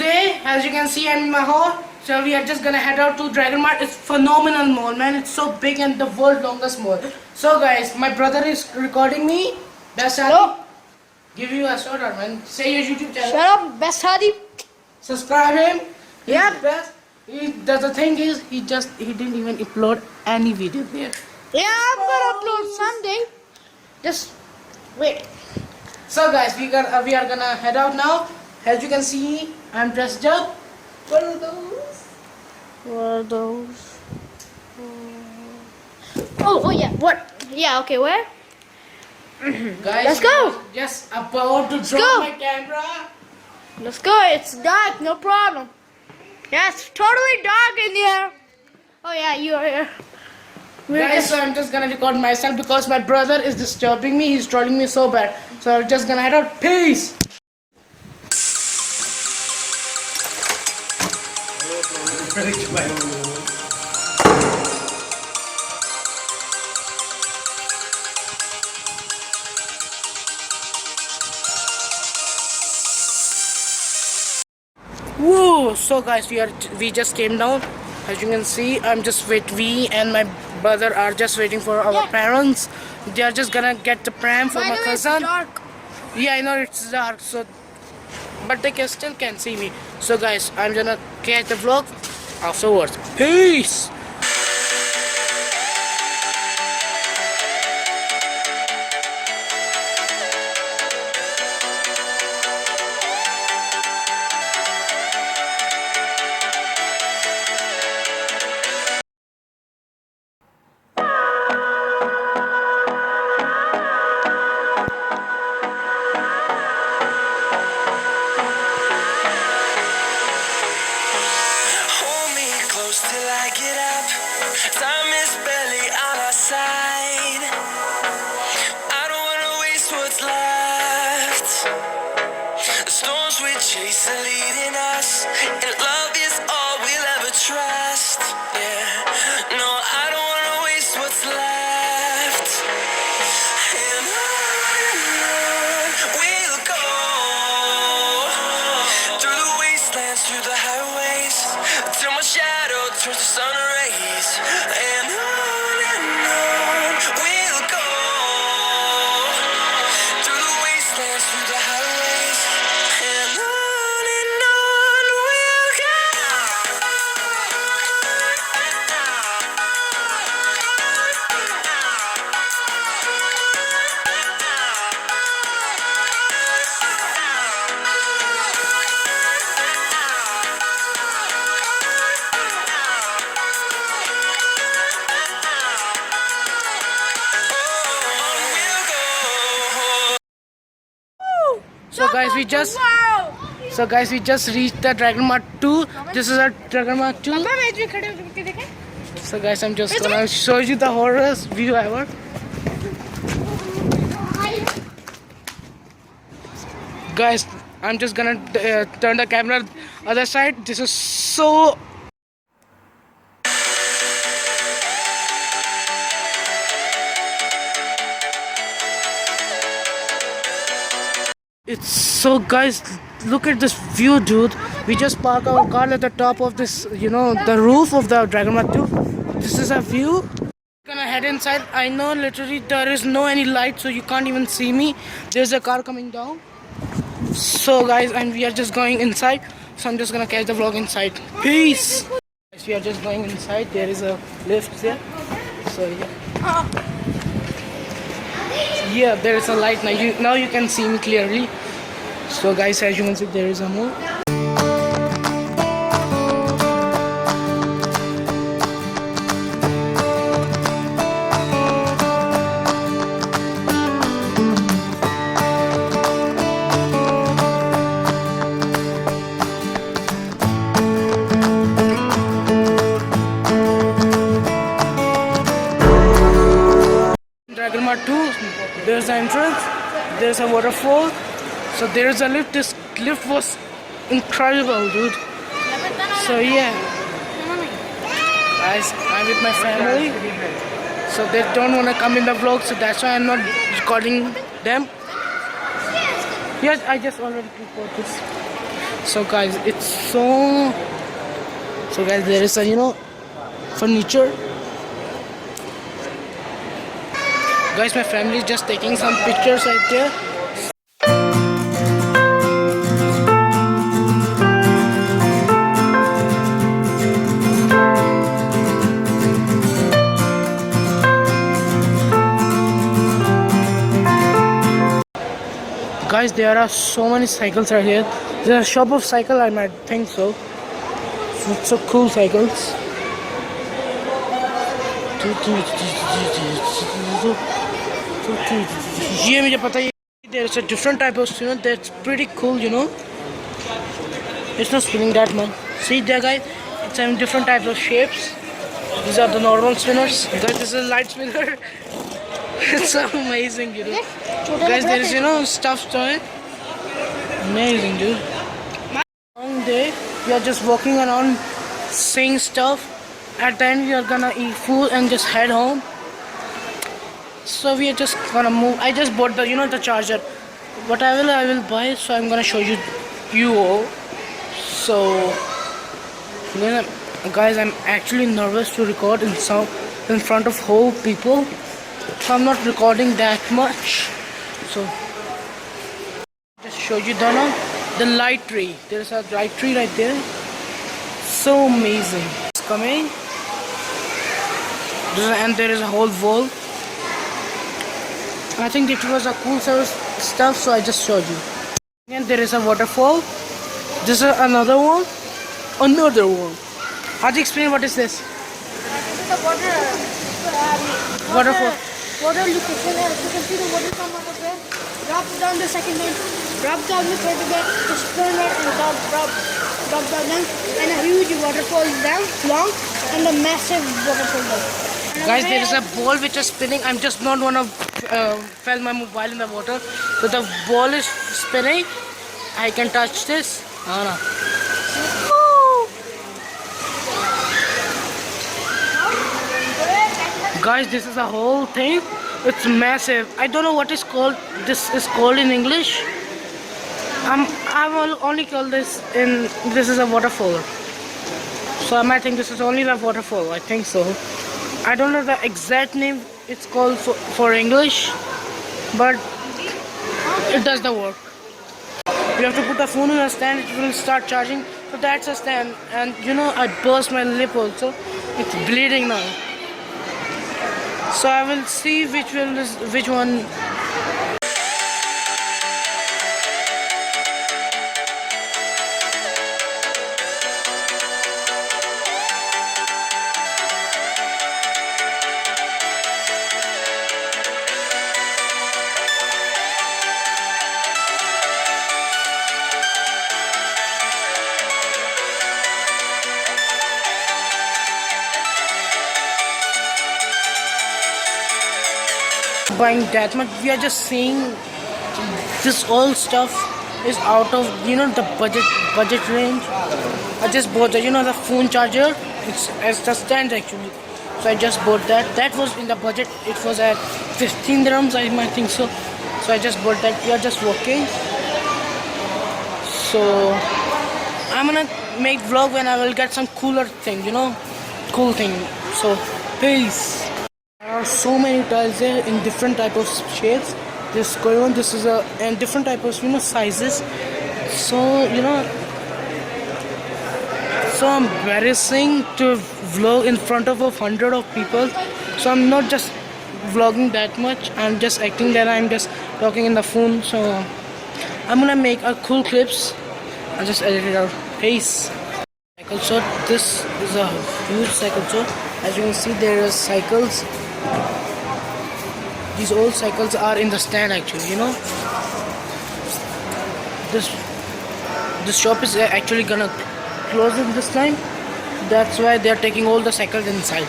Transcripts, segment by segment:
today, as you can see, I'm in my hall. So we are just gonna head out to Dragon Mart. It's phenomenal mall, man. It's so big and the world's longest mall. So guys, my brother is recording me. Best Hadi. Give you a shout out, man. Say your YouTube channel. Shut up, Best Hadi. Subscribe him. Yeah. Best. The thing is, he didn't even upload any video there. Yeah, I'm gonna upload someday. Just wait. So guys, we are gonna head out now. As you can see, I'm dressed up. What are those? What are those? Oh yeah. What? Yeah. Okay. Where? Guys, Let's go. Just about to drop go. my camera. Let's go. It's dark. No problem. Yeah, it's totally dark in here. Oh yeah, you are here. Guys, so I'm just gonna record myself because my brother is disturbing me. He's trolling me so bad. So I'm just gonna head out. Peace. Whoa! So guys, we just came down. As you can see, we and my brother are just waiting for our parents. They are just gonna get the pram for my cousin. It's dark. Yeah, I know it's dark, so but they still can see me. So guys, I'm gonna catch the vlog afterwards. Peace. Till I get up, time is barely on our side. I don't wanna waste what's left. The storms we chase are leading us, and love is all we'll ever trust. Yeah, no, I don't wanna waste what's left. And on we'll go, through the wastelands, through the highways, till my shadow turns to sun rays. And on we'll go, through the wastelands, through the highways. And on we'll go. So guys, we just reached the Dragon Mart 2. This is our Dragon Mart 2. So guys, I'm just gonna show you the horrorest view ever. Guys, I'm just gonna turn the camera other side. This is so. It's so, guys, look at this view, dude. We just park our car at the top of this, the roof of the Dragon Mart 2. This is a view. Gonna head inside. I know literally there is no any light, so you can't even see me. There's a car coming down. So guys, and we are just going inside. So I'm just gonna catch the vlog inside. Peace. Guys, we are just going inside. There is a lift there. So yeah. Yeah, there is a light now. Now you can see me clearly. So guys, as you can see, there is a more. Dragon Mart 2, there's the entrance, there's a waterfall, so there's a lift. This lift was incredible, dude. So yeah, guys, I'm with my family, so they don't want to come in the vlog, so that's why I'm not recording them. Yes, I just already recorded this. So guys, it's so guys, there is a furniture. Guys, my family is just taking some pictures right there. Guys, there are so many cycles right here. There's a shop of cycle, I might think so. So cool cycles. ये मुझे पता है. There's a different type of spinner that's pretty cool, It's not spinning that much. See there, guys? It's having different types of shapes. These are the normal spinners. Guys, this is a light spinner. It's so amazing, Guys, there is stuff to it. Amazing, dude. Long day, we are just walking around, seeing stuff. At the end, we are gonna eat food and just head home. So we are just gonna move. I just bought the the charger. What I will buy. So I'm gonna show you all. So guys, I'm actually nervous to record in front of whole people. So I'm not recording that much. So just show you the light tree. There's a light tree right there. So amazing. It's coming. And there is a whole wall. I think it was a cool stuff, so I just showed you. And there is a waterfall. This is another one. Another one. How do you explain what is this? It's a Waterfall. water location. You can see the water come out of there. Drop down the second one. Drop down the third bit. Just turn it and drop down. And a huge waterfall down, long, and a massive waterfall down. Guys, there is a ball which is spinning. I'm just not wanna fell my mobile in the water. So the ball is spinning. I can touch this. No. Guys, this is the whole thing. It's massive. I don't know what is called. This is called in English. I will only call this in. This is a waterfall. So I might think this is only the waterfall. I think so. I don't know the exact name it's called for English, but it does the work. You have to put the phone in a stand, it will start charging. So that's a stand, and I burst my lip also. It's bleeding now. So I will see which one. Buying that much, we are just seeing this all stuff is out of the budget range. I just bought the phone charger. It's as the stand actually, so I just bought that was in the budget. It was at 15 dirhams, I might think so. So I just bought that. We are just walking, so I'm gonna make vlog when I will get some cooler thing, cool thing. So peace. There are so many tiles there in different type of shapes. This going on, this is and different type of sizes. So so embarrassing to vlog in front of 100 of people. So I'm not just vlogging that much. I'm just acting that I'm just talking in the phone. So I'm gonna make a cool clips. I'll just edit it out. Peace. Cycle shot. This is a huge cycle shot. As you can see, there are cycles. These old cycles are in the stand actually, This shop is actually gonna close it this time. That's why they're taking all the cycles inside.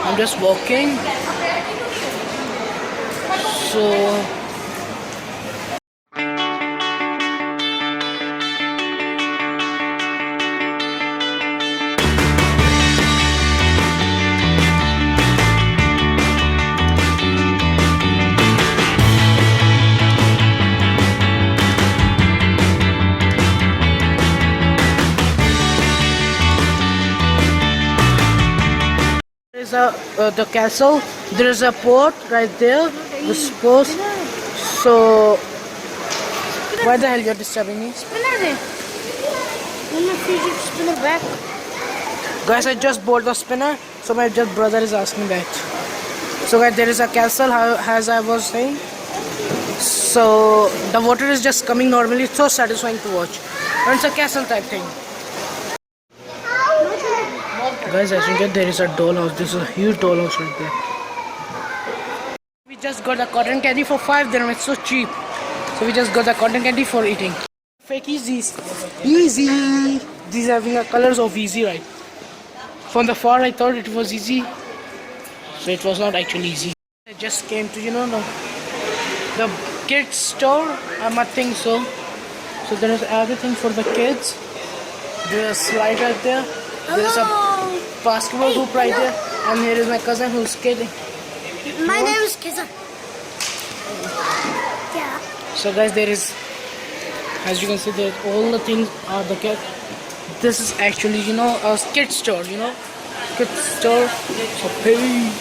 I'm just walking. So the castle. There is a port right there. The suppose. So why the hell you're disturbing me? Spinner there. I'm not fidget spinner back. Guys, I just bought the spinner, so my just brother is asking that. So guys, there is a castle, as I was saying. So the water is just coming normally. It's so satisfying to watch. And it's a castle type thing. Guys, as you get, there is a dollhouse. This is a huge dollhouse right there. We just got the cotton candy for 5 dirham. It's so cheap. So we just got the cotton candy for eating. Fake easies. Easy. These are having the colors of easy, right? From the far I thought it was easy. So it was not actually easy. I just came to, the kids store. I might think so. So there is everything for the kids. There is a slide right there. There is a basketball hoop right there. And here is my cousin who's skating. My name is Kizan. Yeah. So guys, there is, as you can see, there all the things are the kid. This is actually, a kid store, kid store. So hey.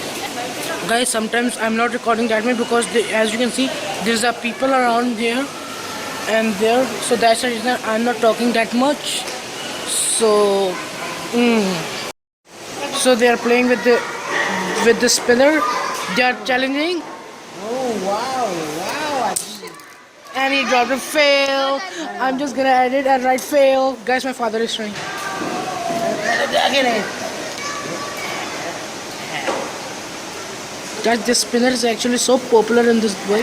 Guys, sometimes I'm not recording that much because as you can see, there's a people around here and there. So that's the reason I'm not talking that much. So, so they are playing with the spinner. They are challenging. Oh wow. And he dropped a fail. I'm just gonna edit and write fail. Guys, my father is trying. Guys, this spinner is actually so popular in this way.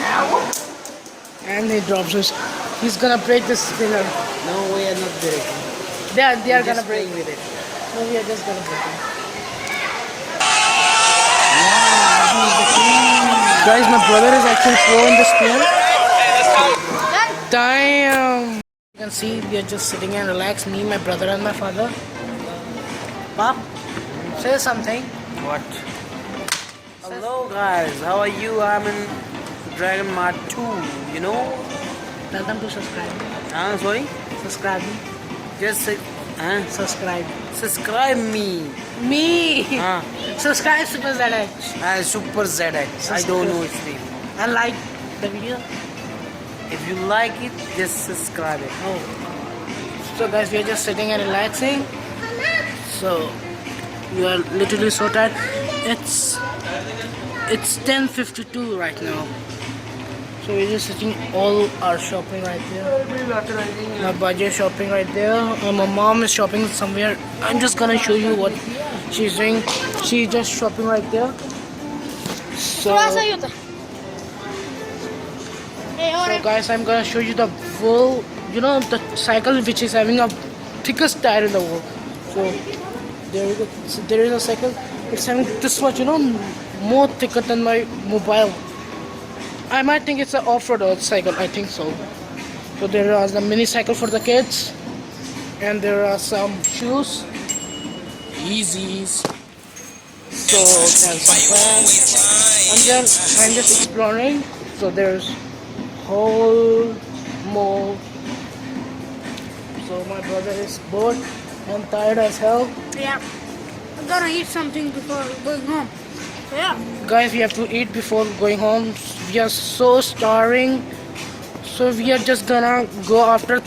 And he drops it. He's gonna break this spinner. No, we are not breaking. They are gonna Just break playing with it. No, we are just gonna break it. Guys, my brother is actually pro in this spinner. Damn! You can see we are just sitting and relaxed. Me, my brother, and my father. Pop, say something. What? Hello guys, how are you? I'm in Dragon Mart 2, Tell them to subscribe. Sorry? Subscribe me. Just say, Subscribe. subscribe me. Me! Huh? Subscribe Super ZX. Super ZX. I don't know its name. And like the video. If you like it, just subscribe it. Oh. So guys, we are just sitting and relaxing. So we are literally so tired. It's 10:52 right now. So we're just sitting all our shopping right there. My budget shopping right there. My mom is shopping somewhere. I'm just gonna show you what she's doing. She's just shopping right there. So guys, I'm gonna show you the full, the cycle which is having a thickest tire in the world. So there we go. So there is a cycle. It's having this much, more thicker than my mobile. I might think it's an off-road cycle. I think so. So there is a mini cycle for the kids, and there are some shoes, Yeezys. So and some pants. I'm just exploring. So there's whole mall. So my brother is bored and tired as hell. Yeah. I'm gonna eat something before going home. Yeah. Guys, we have to eat before going home. We are so starving. So we are just gonna go after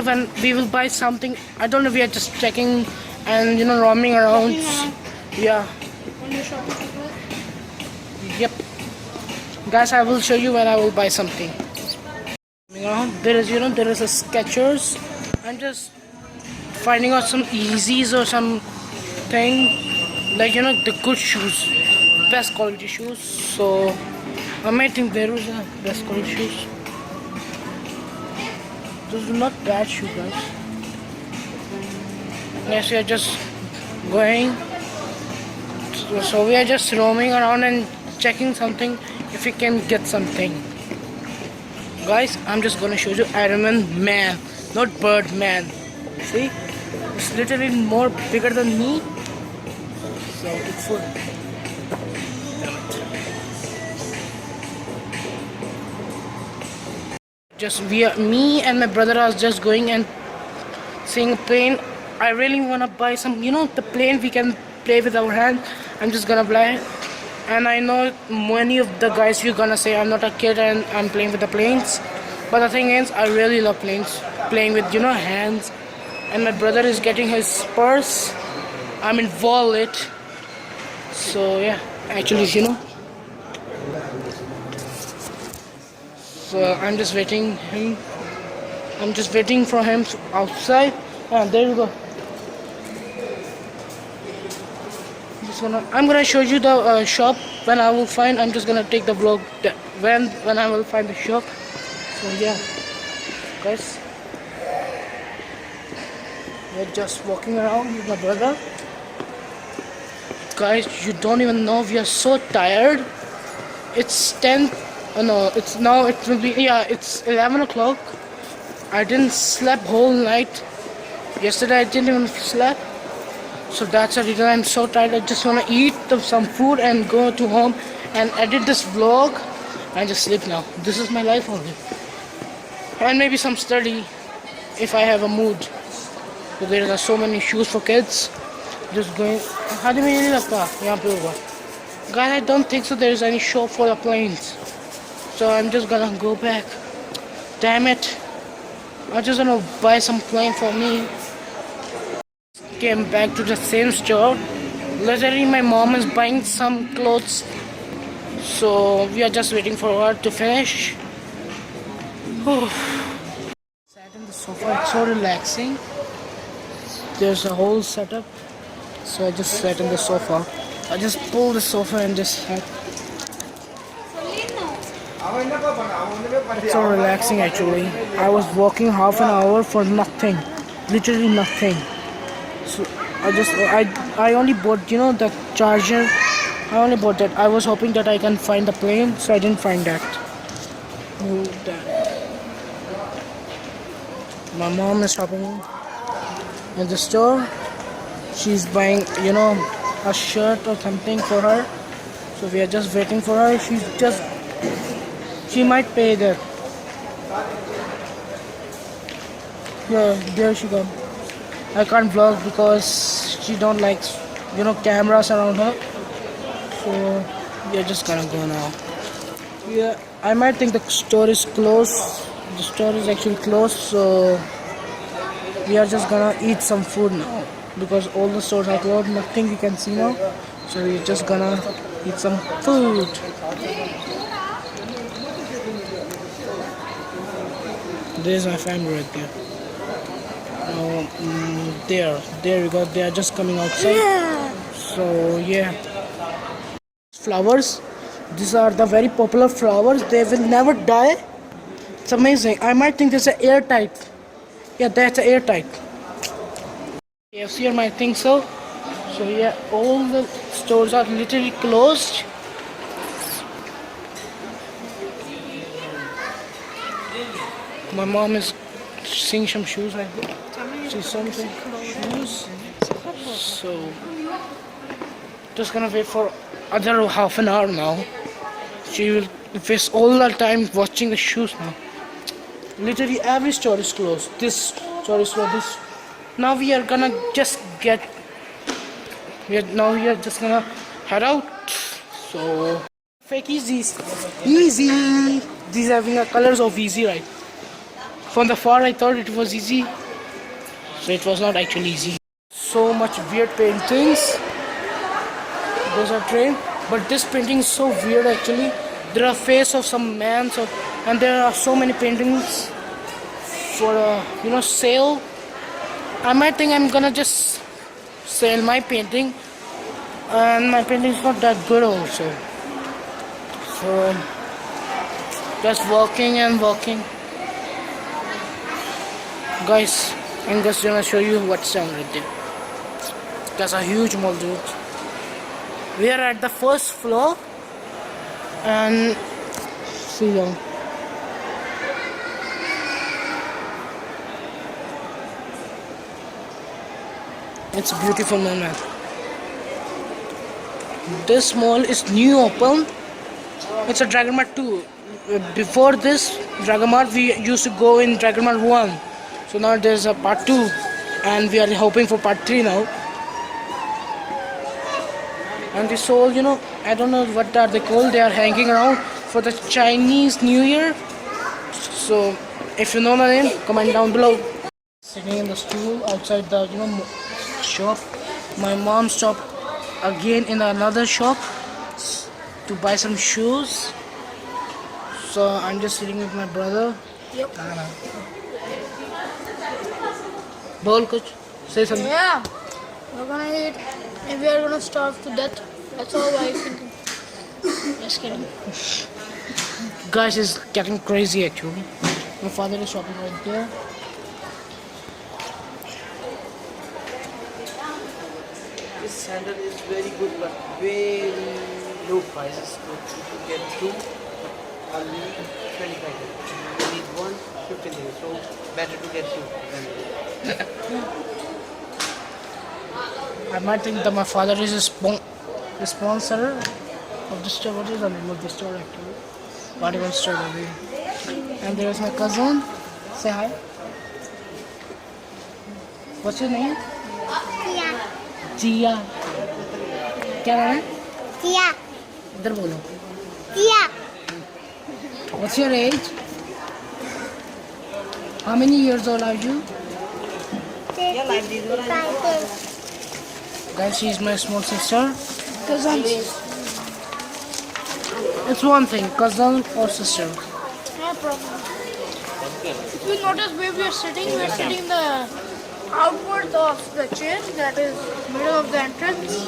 when we will buy something. I don't know, we are just checking and roaming around. Yeah. When you're shopping. Yep. Guys, I will show you when I will buy something. There is a Skechers. I'm just finding out some Yeezys or something. Like the good shoes, best quality shoes. So I might think there is a best quality shoes. Those are not bad shoes, guys. Yes, we are just going. So we are just roaming around and checking something if we can get something. Guys, I'm just gonna show you Iron Man, not Birdman. See, it's literally more bigger than me. So it's food. Just me and my brother are just going and seeing a plane. I really wanna buy some, the plane we can play with our hand. I'm just gonna play. And I know many of the guys you're gonna say I'm not a kid and I'm playing with the planes. But the thing is, I really love planes. Playing with, hands. And my brother is getting his purse. I'm in wallet. So yeah, actually, So I'm just waiting him. I'm just waiting for him outside. Ah, there you go. I'm gonna show you the shop when I will find. I'm just gonna take the vlog when I will find the shop. So yeah, guys, we're just walking around with my brother. Guys, you don't even know, we are so tired. It's 10. No, it's now. It will be, yeah. It's 11 o'clock. I didn't sleep whole night. Yesterday I didn't even sleep. So that's the reason I'm so tired. I just want to eat some food and go to home and edit this vlog and just sleep now. This is my life only. And maybe some study if I have a mood. So there are so many shoes for kids. Just going. Guys, I don't think so there's any shop for the planes. So I'm just gonna go back. Damn it. I just wanna buy some plane for me. Came back to the same store. Literally my mom is buying some clothes. So we are just waiting for her to finish. Sat in the sofa, it's so relaxing. There's a whole setup. So I just sat in the sofa. I just pulled the sofa and just sat. It's so relaxing actually. I was walking half an hour for nothing. Literally nothing. So I only bought the charger. I only bought that. I was hoping that I can find the plane, so I didn't find that. Oh, that. My mom is shopping in the store. She's buying a shirt or something for her. So we are just waiting for her. She might pay there. Yeah, there she goes. I can't vlog because she don't like cameras around her. So we are just gonna go now. Yeah, I might think the store is closed. The store is actually closed, so we are just gonna eat some food now because all the stores are closed. Nothing we can see now. So we're just gonna eat some food. There's my family right there. There we go. They are just coming outside. So yeah, flowers. These are the very popular flowers. They will never die. It's amazing. I might think there's an airtight. Yeah, that's an airtight. KFC might think so. So yeah, all the stores are literally closed. My mom is seeing some shoes right there. She's some shoes. So just gonna wait for another half an hour now. She will waste all the time watching the shoes now. Literally every store is closed. This store is closed. This. Now we are gonna just get. We are just gonna head out. So fake Yeezys. Easy. These having the colors of Easy, right? From the far I thought it was easy. So it was not actually easy. So much weird paintings. Those are trained. But this painting is so weird actually. There are face of some man, and there are so many paintings for sale. I might think I'm gonna just sell my painting, and my painting is not that good also. So just walking and walking. Guys, I'm just gonna show you what's down right there. That's a huge mall, dude. We are at the first floor, and see you. It's a beautiful mall, man. This mall is new open. It's a Dragon Mart 2. Before this Dragon Mart, we used to go in Dragon Mart 1. So now there's a part 2, and we are hoping for part 3 now. and this whole, I don't know what are they called. They are hanging around for the Chinese New Year. So if you know the name, comment down below. Sitting in the stool outside the shop. My mom stopped again in another shop to buy some shoes. So I'm just sitting with my brother. Yep. Bol kuch, say something. Yeah. We're gonna eat and we are gonna starve to death. That's all I think. Just kidding. Guys, it's getting crazy actually. My father is shopping right there. This sandal is very good, but very low prices. So if you get two, only 25. You need one, 15 days. So better to get two than I might think that my father is a sponsor of the store. What is the name of the store actually? Particle store maybe. And there is my cousin. Say hi. What's your name? जिया क्या नाम है Tia. इधर बोलो Tia. What's your age? How many years old are you? Guys, she's my small sister. Cousins. It's one thing, cousin or sister. No problem. If you notice where we are sitting in the outward of the chair that is middle of the entrance.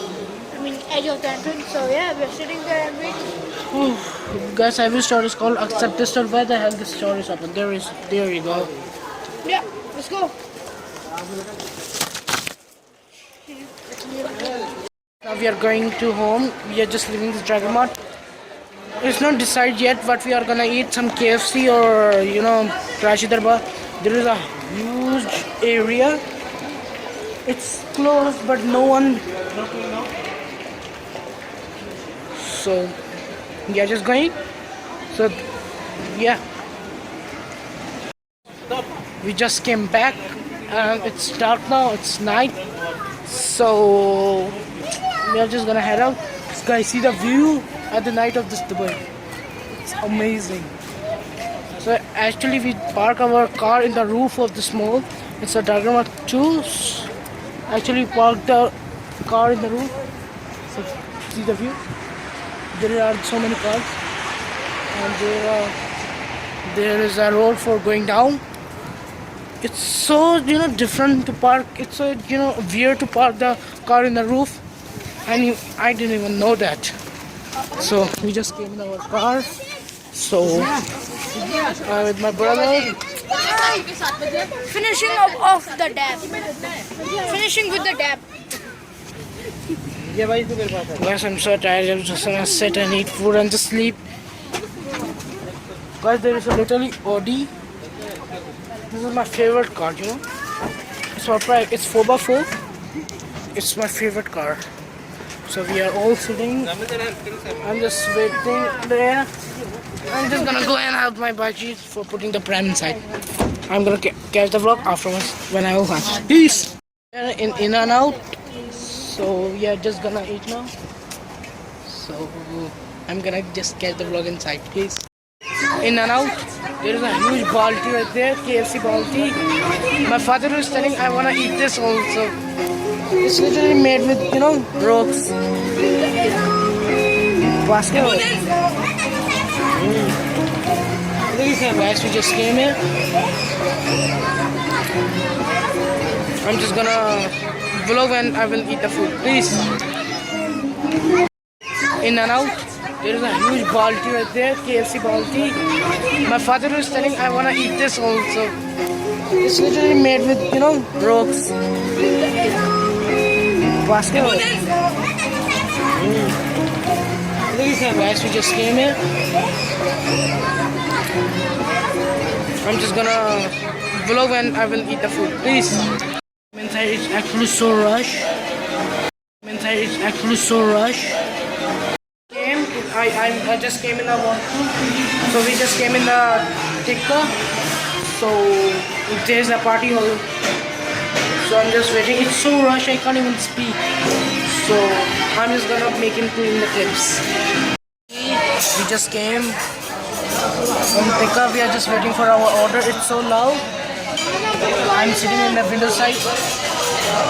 I mean edge of the entrance. So yeah, we are sitting there and waiting. Guys, every store is called except this store. Where the hell this store is open? There you go. Yeah, let's go. Now we are going to home. We are just leaving this Dragon Mart. It's not decided yet what we are gonna eat. Some KFC or Karachi Darbar. There is a huge area. It's closed, but no one. So we are just going. So yeah, we just came back. It's dark now. It's night. So we are just gonna head out. Guys, see the view at the night of this Dubai. It's amazing. So actually we park our car in the roof of this mall. It's a Dragon Mart 2. Actually park the car in the roof. So see the view. There are so many cars. And there is a road for going down. It's so different to park. It's so weird to park the car in the roof. And I didn't even know that. So we just came in our car. So with my brother. Finishing off the dab. Finishing with the dab. Guys, I'm so tired. I'm just gonna sit and eat food and just sleep. Guys, there is a literally Audi. This is my favorite car, It's It's 4x4. It's my favorite car. So we are all sitting. I'm just waiting there. I'm just gonna go and help my baji for putting the pram inside. I'm gonna catch the vlog afterwards when I open. Peace. In and out. So we are just gonna eat now. So I'm gonna just catch the vlog inside. Peace. In and out. There is a huge balti right there, KFC balti. My father was telling I wanna eat this also. It's literally made with rocks. Basket. Guys, we just came here. I'm just gonna vlog when I will eat the food. Please. In and out. There is a huge balti right there, KFC balti. My father was telling I wanna eat this also. It's literally made with rocks. Basket. Guys, we just came here. I'm just gonna vlog when I will eat the food. Please. Inside it's actually so rush. I just came in the washroom. So we just came in the tikka. So there's a party hall. So I'm just waiting. It's so rush I can't even speak. So I'm just gonna make him clean the clips. We just came from pickup. We are just waiting for our order. It's so loud. I'm sitting in the window side.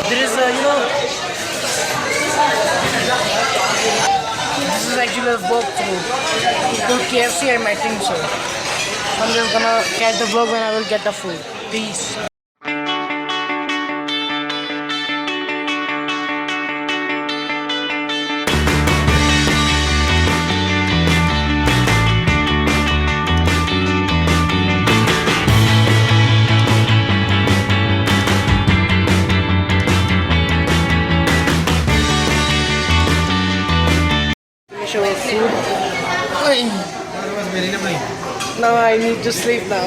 There is a, this is actually a walkthrough to KFC. I might think so. I'm just gonna catch the vlog when I will get the food. Peace. Finish our food. Now I need to sleep now.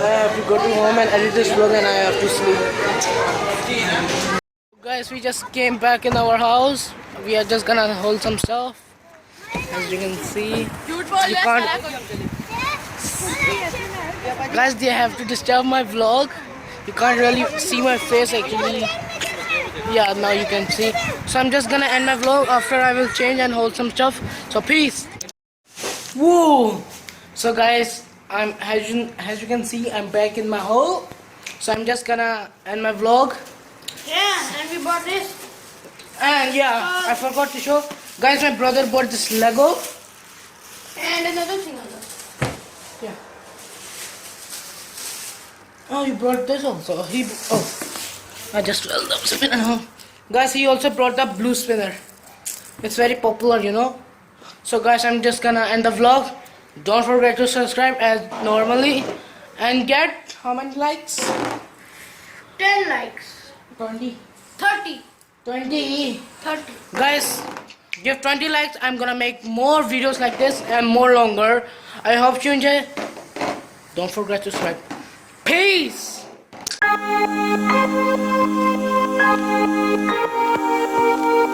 I have to go to home and edit this vlog and I have to sleep. Guys, we just came back in our house. We are just gonna hold some stuff. As you can see, you can't. Guys, they have to disturb my vlog. You can't really see my face actually. Yeah, now you can see. So I'm just gonna end my vlog. After I will change and hold some stuff. So peace. Woo! So guys, as you can see, I'm back in my hole. So I'm just gonna end my vlog. Yeah, and we bought this. And yeah, I forgot to show. Guys, my brother bought this Lego. And another thing also. Yeah. Oh, you brought this also. I just fell the spinner. Guys, he also brought the blue spinner. It's very popular, So guys, I'm just gonna end the vlog. Don't forget to subscribe as normally. And get how many likes? 10 likes. 20. 30. 20. 30. Guys, give 20 likes. I'm gonna make more videos like this and more longer. I hope you enjoy. Don't forget to subscribe. Peace. Thank you.